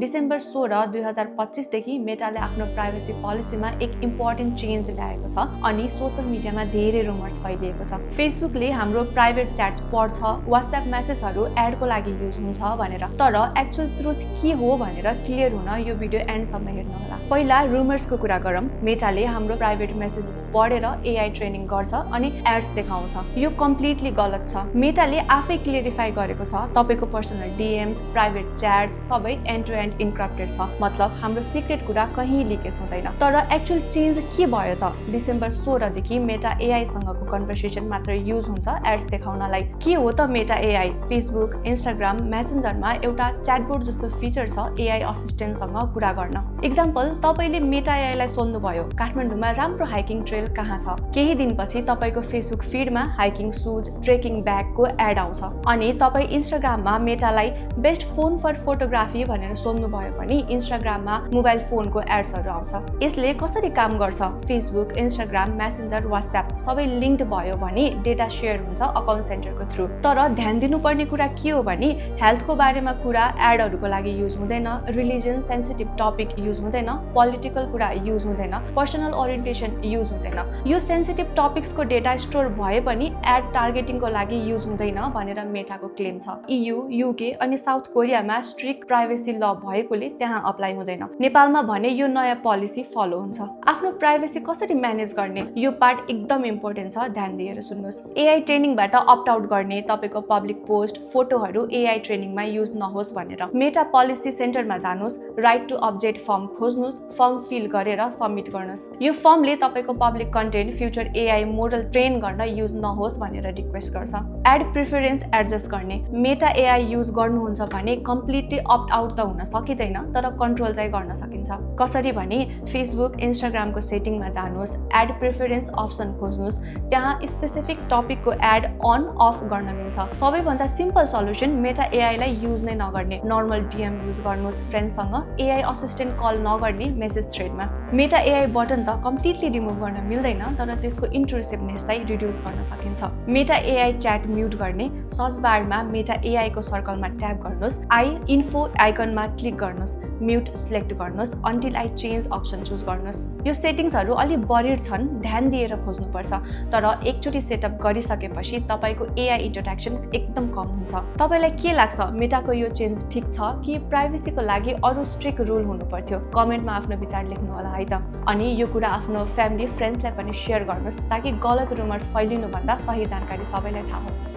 December 16, 2025 देखि मेटाले आफ्नो privacy पोलिसीमा एक इम्पोर्टेन्ट चेन्ज ल्याएको छ अनि सोशल मिडियामा धेरै रुमर्स फैलिएको छ। फेसबुकले हाम्रो प्राइभेट च्याट्स पढ्छ, व्हाट्सएप मेसेजहरू एडको लागि युज हुन्छ भनेर। तर एक्चुअल ट्रुथ के हो भनेर क्लियर हुन यो भिडियो एन्डसम्म हेर्नु होला। पहिला रुमर्सको कुरा गरौँ। मेटाले हाम्रो प्राइभेट मेसेजेस पढेर एआई ट्रेनिङ गर्छ अनि एड्स देखाउँछ। यो कम्प्लिटली गलत छ। मेटाले आफै क्लियरिफाई गरेको छ तपाईको पर्सनल डीएम्स, प्राइभेट च्याट्स सबै एन्ड टु एन्ड इन्क्रिप्टेड छ। मतलब हाम्रो सिक्रेट कुरा कहीँ लिकेज हुँदैन। तर एक्चुअल चेन्ज के भयो त? डिसेम्बर 16 देखि मेटा एआई सँगको कन्भर्सेसन मात्र युज हुन्छ एड्स देखाउनलाई। के हो त मेटा एआई? फेसबुक, इन्स्टाग्राम, मेसेन्जरमा एउटा च्याटबोट जस्तो फिचर छ एआई असिस्टेन्टसँग कुरा गर्न। एक्जाम्पल, तपाईले मेटा एआईलाई सोध्नुभयो काठमाडौँमा राम्रो हाइकिङ ट्रेल कहाँ छ। केही दिनपछि तपाईको फेसबुक फिडमा हाइकिङ सुज, ट्रेकिङ ब्यागको एड आउँछ अनि तपाई इन्स्टाग्राममा मेटालाई बेस्ट फोन फर फोटोग्राफी भनेर सोध्नुभयो भने इन्स्टाग्राममा मोबाइल फोनको एड्सहरू आउँछ। यसले कसरी काम गर्छ? फेसबुक, इन्स्टाग्राम, मेसेन्जर, व्हाट्सएप सबै लिङ्क्ड भयो भने डेटा सेयर हुन्छ अकाउन्ट सेन्टरको थ्रु। तर ध्यान दिनुपर्ने कुरा के हो भने हेल्थको बारेमा कुरा एडहरूको लागि युज हुँदैन, रिलिजन सेन्सिटिभ टपिक युज हुँदैन, पोलिटिकल कुरा युज हुँदैन, पर्सनल ओरिएन्टेसन युज हुँदैन। यो सेन्सिटिभ टपिक्सको डेटा स्टोर भए पनि एड टार्गेटिङको लागि युज हुँदैन भनेर मेटाको क्लेम छ। EU, UK अनि साउथ कोरियामा स्ट्रिक्ट प्राइभेसी ल भएकोले त्यहाँ अप्लाई हुँदैन। नेपालमा भने यो नयाँ पोलिसी फलो हुन्छ। आफ्नो प्राइभेसी कसरी म्यानेज गर्ने? यो पार्ट एकदम इम्पोर्टेन्ट छ, ध्यान दिएर सुन्नुहोस्। एआई ट्रेनिङबाट अप्ट आउट गर्ने, तपाईको पब्लिक पोस्ट, फोटोहरू एआई ट्रेनिङमा युज नहोस् भनेर मेटा पोलिसी सेन्टरमा जानुहोस्, राइट टु अपडेट फर्म खोज्नुहोस्, फर्म फिल गरेर सबमिट गर्नुहोस्। यो फर्मले तपाईको public content future AI model train गर्न युज नहोस् भनेर रिक्वेस्ट गर्छ। एड प्रिफरेन्स एडजस्ट गर्ने। मेटा एआई युज गर्नुहुन्छ भने कम्प्लिटली अप्ट आउट त हुन सकिँदैन, तर कन्ट्रोल चाहिँ गर्न सकिन्छ। कसरी भने फेसबुक, इन्स्टाग्रामको सेटिङमा जानुहोस्, एड प्रिफरेन्स अप्सन खोज्नुहोस्, त्यहाँ स्पेसिफिक टपिकको एड अन अफ गर्न मिल्छ। सबैभन्दा सिम्पल सल्युसन मेटा एआईलाई युज नै नगर्ने, नर्मल डीएम युज गर्नुहोस् फ्रेन्डसँग, एआई असिस्टेन्ट कल नगर्ने मेसेज थ्रेडमा। मेटा एआई बटन त कम्प्लिटली रिमुभ गर्न मिल्दैन, तर त्यसको इन्ट्रुसिभनेसलाई रिड्युस गर्न सकिन्छ। मेटा एआई च्याट म्युट गर्ने, सर्च बारमा मेटा एआई को सर्कलमा ट्याप गर्नुहोस्, आई इन्फो आइकनमा क्लिक गर्नुहोस्, म्युट सिलेक्ट गर्नुहोस्, until I change option choose गर्नुहोस्। यो सेटिङ्सहरू अलि बरिड छन्, ध्यान दिएर खोज्नुपर्छ। तर एकचोटि सेटअप गरिसकेपछि तपाईको एआई इन्टरेक्सन एकदम कम हुन्छ। तपाईलाई के लाग्छ? मेटाको यो चेन्ज ठिक छ कि प्राइभेसीको लागि अरू स्ट्रिक्ट रुल हुनु पर्थ्यो? कमेन्टमा आफ्नो विचार लेख्नु होला है त। अनि यो कुरा आफ्नो फ्यामिली फ्रेन्ड्सलाई पनि सेयर गर्नुहोस् ताकि गलत रुमर्स फैलिनुभन्दा सही जानकारी सबैलाई थाहा होस्।